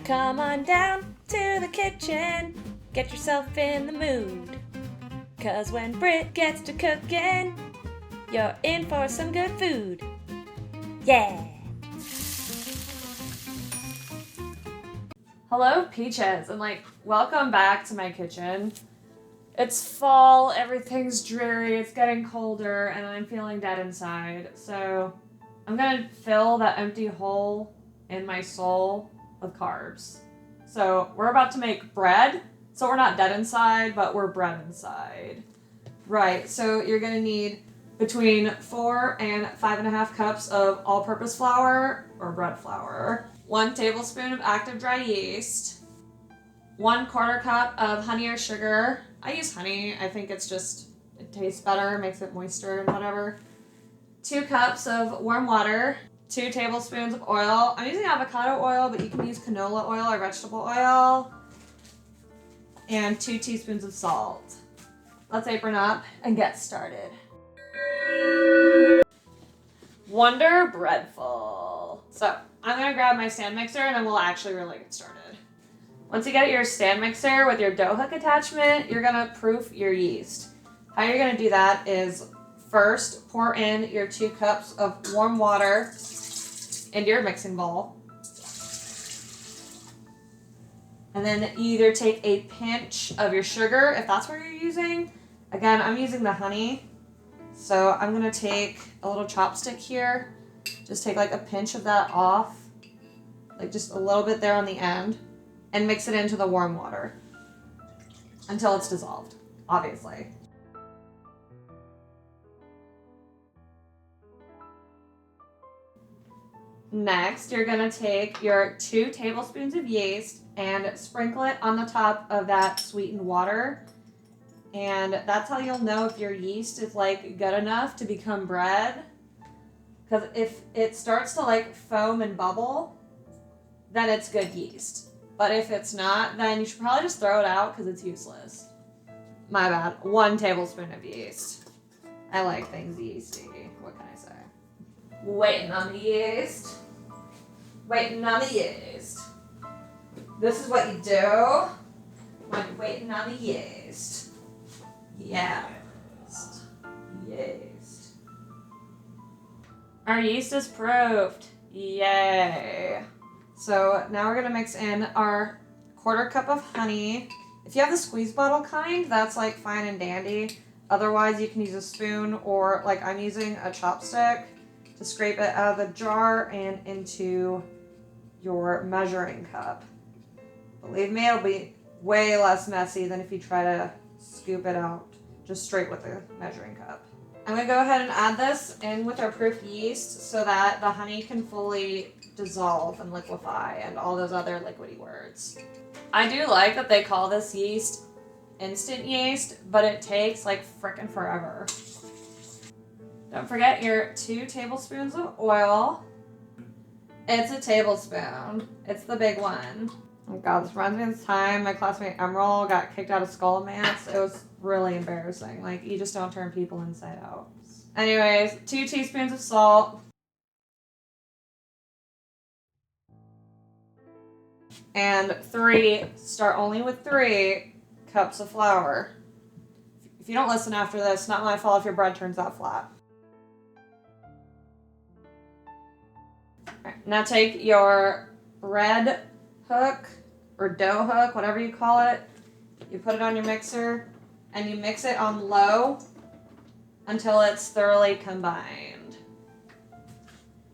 Come on down to the kitchen, get yourself in the mood. 'Cause when Britt gets to cooking, you're in for some good food. Yeah! Hello, Peaches, and welcome back to my kitchen. It's fall, everything's dreary, it's getting colder, and I'm feeling dead inside. So I'm gonna fill that empty hole in my soul with carbs. So we're about to make bread. So we're not dead inside, but we're bread inside. Right, so you're gonna need between 4 and 5.5 cups of all-purpose flour or bread flour, 1 tablespoon of active dry yeast, 1/4 cup of honey or sugar. I use honey. I think it tastes better, makes it moister and whatever. 2 cups of warm water, 2 tablespoons of oil. I'm using avocado oil, but you can use canola oil or vegetable oil, and 2 teaspoons of salt. Let's apron up and get started. Wonder Breadful. So I'm gonna grab my stand mixer and then we'll actually really get started. Once you get your stand mixer with your dough hook attachment, you're gonna proof your yeast. How you're gonna do that is first pour in your 2 cups of warm water into your mixing bowl. And then you either take a pinch of your sugar, if that's what you're using. Again, I'm using the honey. So I'm gonna take a little chopstick here. Just take a pinch of that off. Just a little bit there on the end. And mix it into the warm water until it's dissolved, obviously. Next, you're gonna take your 2 tablespoons of yeast and sprinkle it on the top of that sweetened water. And that's how you'll know if your yeast is good enough to become bread. Because if it starts to foam and bubble, then it's good yeast. But if it's not, then you should probably just throw it out because it's useless. My bad. 1 tablespoon of yeast. I like things yeasty. What can I say? Waiting on the yeast. Waiting on the yeast. This is what you do when you're waiting on the yeast. Yeast. Yeast. Our yeast is proofed. Yay. So now we're gonna mix in our 1/4 cup of honey. If you have the squeeze bottle kind, that's fine and dandy. Otherwise, you can use a spoon or I'm using a chopstick to scrape it out of the jar and into your measuring cup. Believe me, it'll be way less messy than if you try to scoop it out just straight with the measuring cup. I'm gonna go ahead and add this in with our proof yeast so that the honey can fully dissolve and liquefy and all those other liquidy words. I do like that they call this yeast instant yeast, but it takes frickin' forever. Don't forget your 2 tablespoons of oil. It's a tablespoon. It's the big one. Oh god, this reminds me of the time my classmate Emerald got kicked out of Skull-O-Mance. It was really embarrassing. You just don't turn people inside out. Anyways, 2 teaspoons of salt. And start only with 3 cups of flour. If you don't listen after this, not my fault if your bread turns out flat. Alright, now take your bread hook or dough hook, whatever you call it. You put it on your mixer and you mix it on low until it's thoroughly combined.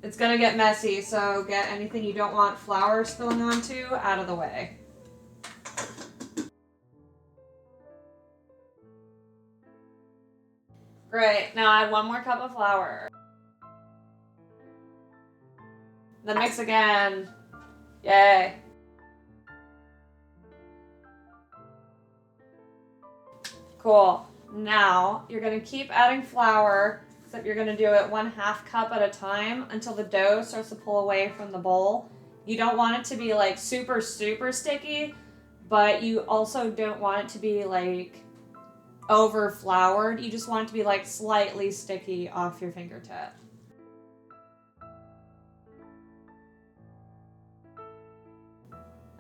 It's gonna get messy, so get anything you don't want flour spilling onto out of the way. Great, now add 1 more cup of flour. Then mix again. Yay. Cool. Now you're gonna keep adding flour, except you're gonna do it 1/2 cup at a time until the dough starts to pull away from the bowl. You don't want it to be super, super sticky, but you also don't want it to be over floured. You just want it to be slightly sticky off your fingertip.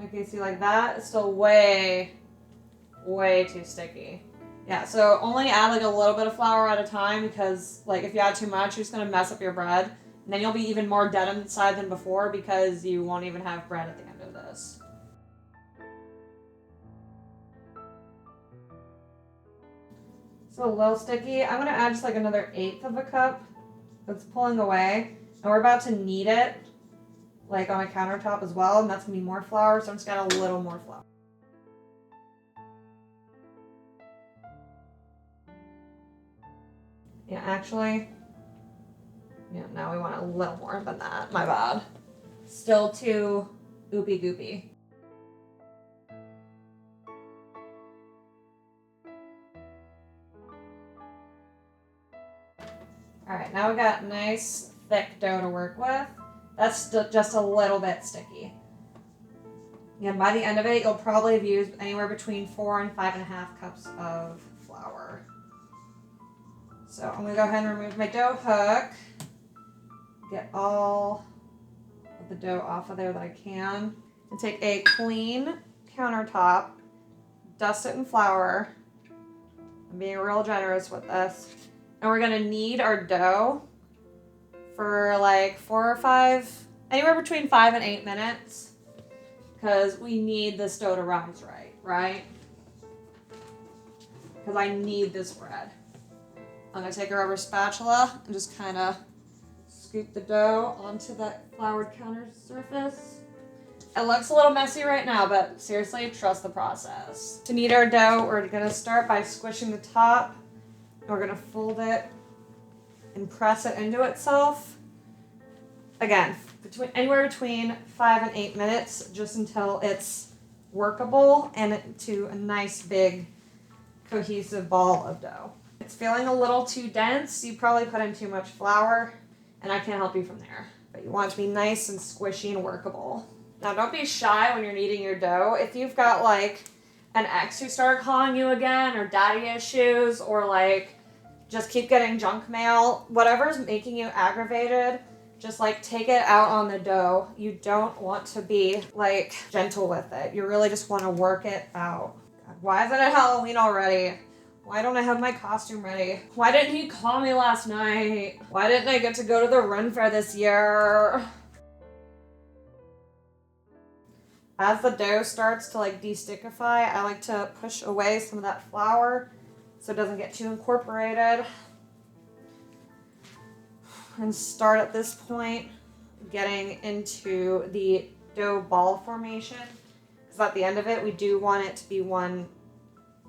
Okay, see, like that is still way too sticky. Yeah, so only add like a little bit of flour at a time because like if you add too much, you're just gonna mess up your bread. And then you'll be even more dead inside than before because you won't even have bread at the end of this. So a little sticky. I'm gonna add just like another 1/8 of a cup. That's pulling away. And we're about to knead it like on a countertop as well, and that's gonna be more flour, so I'm just gonna add a little more flour. Yeah, actually, yeah, now we want a little more than that. My bad. Still too oopy goopy. All right, now we got nice thick dough to work with. That's just a little bit sticky. And by the end of it, you'll probably have used anywhere between 4 and 5.5 cups of flour. So I'm gonna go ahead and remove my dough hook. Get all of the dough off of there that I can. And take a clean countertop, dust it in flour. I'm being real generous with this. And we're gonna knead our dough for like 4 or 5, anywhere between 5 and 8 minutes. Because we need this dough to rise right? Because I need this bread. I'm gonna take a rubber spatula and just kind of scoop the dough onto that floured counter surface. It looks a little messy right now, but seriously, trust the process. To knead our dough, we're gonna start by squishing the top. And we're gonna fold it and press it into itself. Again, anywhere between 5 and 8 minutes, just until it's workable and to a nice big cohesive ball of dough. It's feeling a little too dense. You probably put in too much flour, and I can't help you from there. But you want it to be nice and squishy and workable. Now, don't be shy when you're kneading your dough. If you've got like an ex who started calling you again, or daddy issues, or like just keep getting junk mail, whatever's making you aggravated, just like take it out on the dough. You don't want to be like gentle with it. You really just want to work it out. God, why isn't it Halloween already? Why don't I have my costume ready? Why didn't he call me last night? Why didn't I get to go to the Ren Fair this year? As the dough starts to like de-stickify, I like to push away some of that flour so it doesn't get too incorporated. And start at this point getting into the dough ball formation. Because at the end of it, we do want it to be one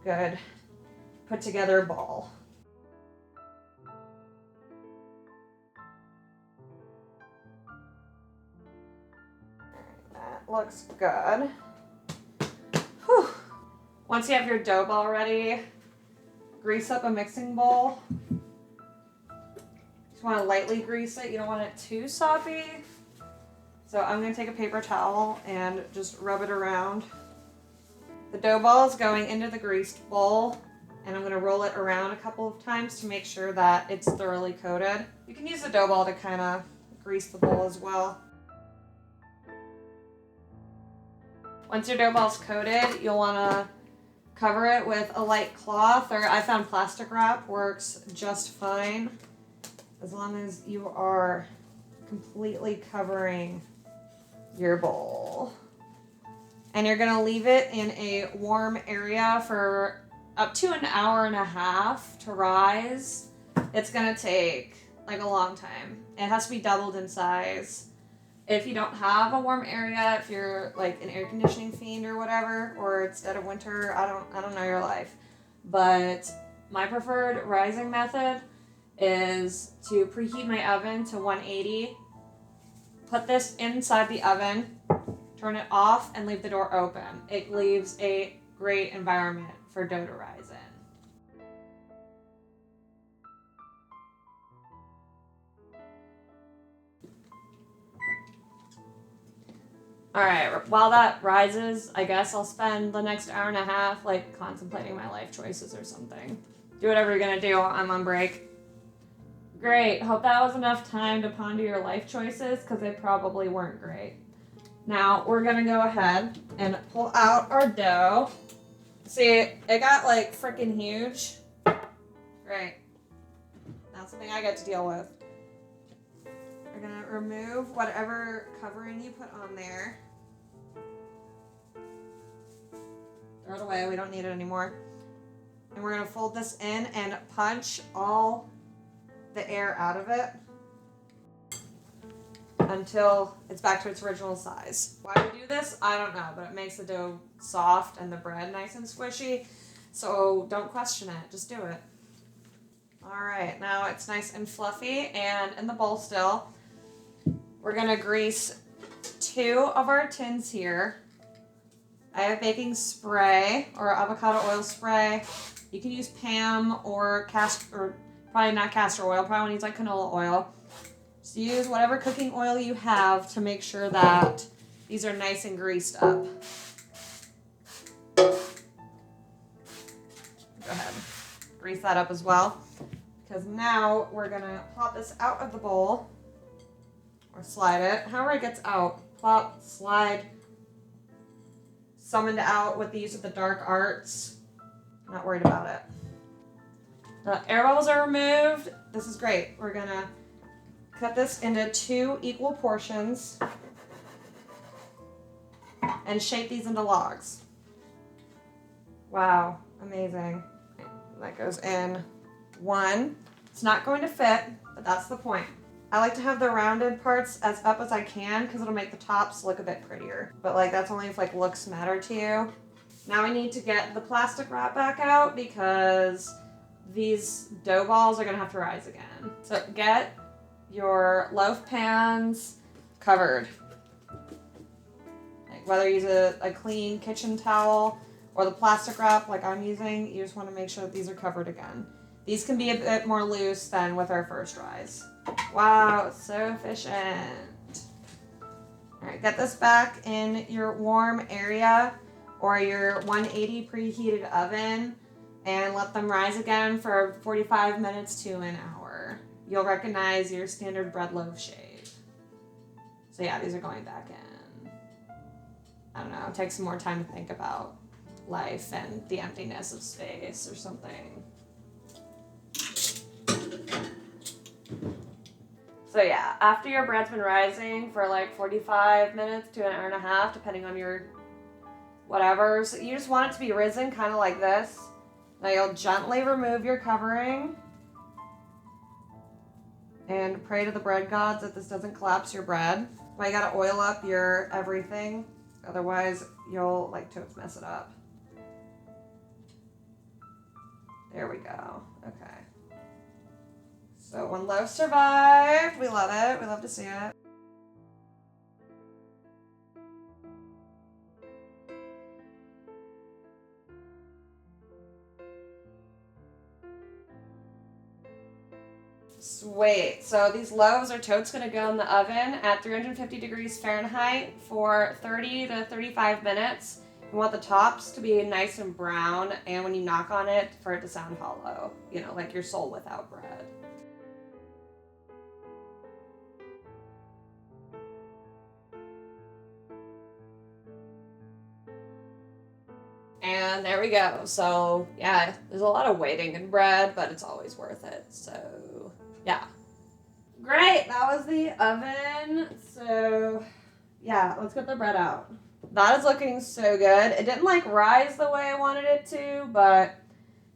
good put together ball. That looks good. Whew. Once you have your dough ball ready, grease up a mixing bowl. Just want to lightly grease it. You don't want it too soppy. So I'm going to take a paper towel and just rub it around. The dough ball is going into the greased bowl, and I'm going to roll it around a couple of times to make sure that it's thoroughly coated. You can use the dough ball to kind of grease the bowl as well. Once your dough ball's coated, you'll want to cover it with a light cloth, or I found plastic wrap works just fine, as long as you are completely covering your bowl. And you're going to leave it in a warm area for up to an hour and a half to rise. It's going to take like a long time. It has to be doubled in size. If you don't have a warm area, if you're like an air conditioning fiend or whatever, or it's dead of winter, I don't know your life. But my preferred rising method is to preheat my oven to 180, put this inside the oven, turn it off, and leave the door open. It leaves a great environment for dough to rise in. All right, while that rises, I guess I'll spend the next hour and a half like contemplating my life choices or something. Do whatever you're gonna do while I'm on break. Great, hope that was enough time to ponder your life choices, because they probably weren't great. Now we're gonna go ahead and pull out our dough. See, it got like freaking huge. Great. That's something I get to deal with. We're gonna remove whatever covering you put on there. Throw it away, we don't need it anymore. And we're gonna fold this in and punch all the air out of it until it's back to its original size. Why we do this, I don't know, but it makes the dough soft and the bread nice and squishy. So don't question it, just do it. All right, now it's nice and fluffy, and in the bowl still, we're gonna grease 2 of our tins here. I have baking spray or avocado oil spray. You can use Pam or probably not castor oil, probably want to use like canola oil. Just use whatever cooking oil you have to make sure that these are nice and greased up. Go ahead, grease that up as well. Because now we're gonna plop this out of the bowl or slide it. However it gets out, plop, slide, summoned out with the use of the dark arts. Not worried about it. The air bubbles are removed. This is great. We're gonna cut this into 2 equal portions and shape these into logs. Wow, amazing. That goes in 1. It's not going to fit, but that's the point. I like to have the rounded parts as up as I can because it'll make the tops look a bit prettier. But like that's only if like looks matter to you. Now we need to get the plastic wrap back out because these dough balls are gonna have to rise again. So get your loaf pans covered. Like whether you use a clean kitchen towel or the plastic wrap like I'm using, you just wanna make sure that these are covered again. These can be a bit more loose than with our first rise. Wow, so efficient. All right, get this back in your warm area or your 180 preheated oven and let them rise again for 45 minutes to an hour. You'll recognize your standard bread loaf shape. So yeah, these are going back in. I don't know, take some more time to think about life and the emptiness of space or something. So yeah, after your bread's been rising for like 45 minutes to an hour and a half, depending on your whatever, so you just want it to be risen kind of like this. Now you'll gently remove your covering and pray to the bread gods that this doesn't collapse your bread. Well, you gotta oil up your everything, otherwise you'll like to mess it up. There we go, okay. So 1 loaf survived. We love it. We love to see it. Sweet. So these loaves are totes going to go in the oven at 350 degrees Fahrenheit for 30 to 35 minutes. You want the tops to be nice and brown, and when you knock on it, for it to sound hollow. You know, like your soul without bread. And there we go. So yeah, there's a lot of waiting in bread, but it's always worth it. So yeah. Great, that was the oven. So yeah, let's get the bread out. That is looking so good. It didn't like rise the way I wanted it to, but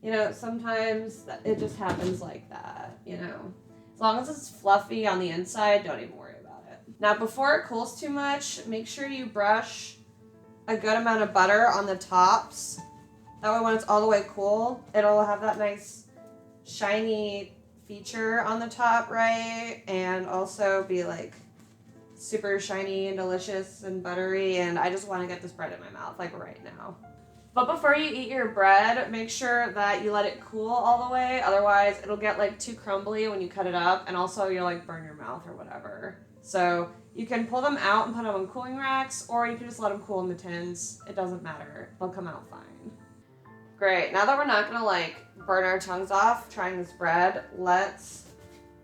you know, sometimes it just happens like that, you know. As long as it's fluffy on the inside, don't even worry about it. Now before it cools too much, make sure you brush a good amount of butter on the tops. That way when it's all the way cool, it'll have that nice shiny feature on the top, right? And also be like super shiny and delicious and buttery, and I just want to get this bread in my mouth like right now. But before you eat your bread, make sure that you let it cool all the way, otherwise it'll get like too crumbly when you cut it up, and also you'll like burn your mouth or whatever. So you can pull them out and put them on cooling racks, or you can just let them cool in the tins. It doesn't matter. They'll come out fine. Great. Now that we're not going to like burn our tongues off trying this bread, let's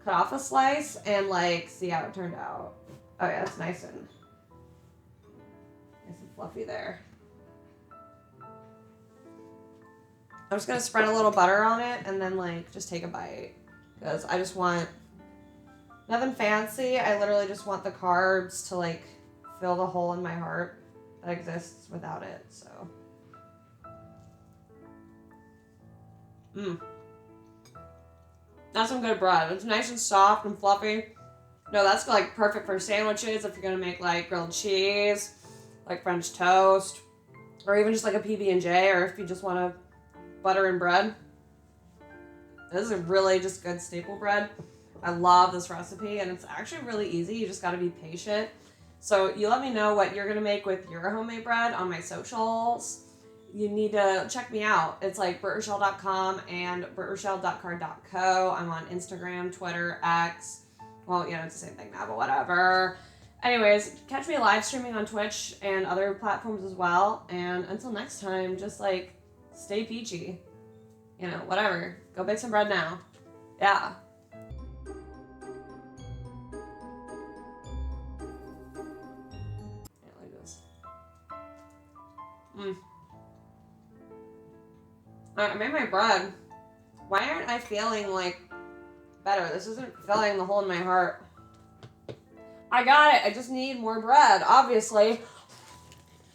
cut off a slice and like see how it turned out. Oh yeah, it's nice and Nice and fluffy there. I'm just gonna spread a little butter on it and then like just take a bite. Because I just want nothing fancy. I literally just want the carbs to like fill the hole in my heart that exists without it. So. That's some good bread. It's nice and soft and fluffy. No, that's like perfect for sandwiches if you're gonna make like grilled cheese, like French toast, or even just like a PB&J, or if you just want to butter and bread. This is a really just good staple bread. I love this recipe, and it's actually really easy. You just got to be patient. So you let me know what you're gonna make with your homemade bread on my socials. You need to check me out. It's like BrittRachelle.com and BrittRachelle.card.co. I'm on Instagram, Twitter, X. Well, you know, it's the same thing now, but whatever. Anyways, catch me live streaming on Twitch and other platforms as well. And until next time, just like stay peachy. You know, whatever. Go bake some bread now. Yeah. Yeah, like this. I made my bread. Why aren't I feeling like better? This isn't filling the hole in my heart. I got it. I just need more bread, obviously.